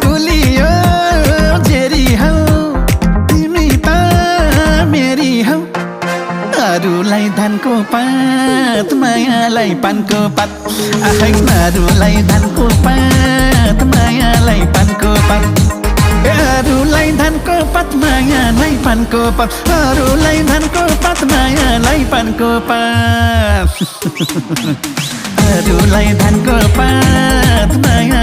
कुलियो जेरी हौ तिमी त मेरी हौ अरूलाई धानको पात मायालाई पानको पात आहै अरूलाई धानको पात मायालाई पानको पात अरूलाई धानको पात मायालाई पानको पात अरूलाई धानको पात मायालाई पानको पात अरूलाई धानको पात माया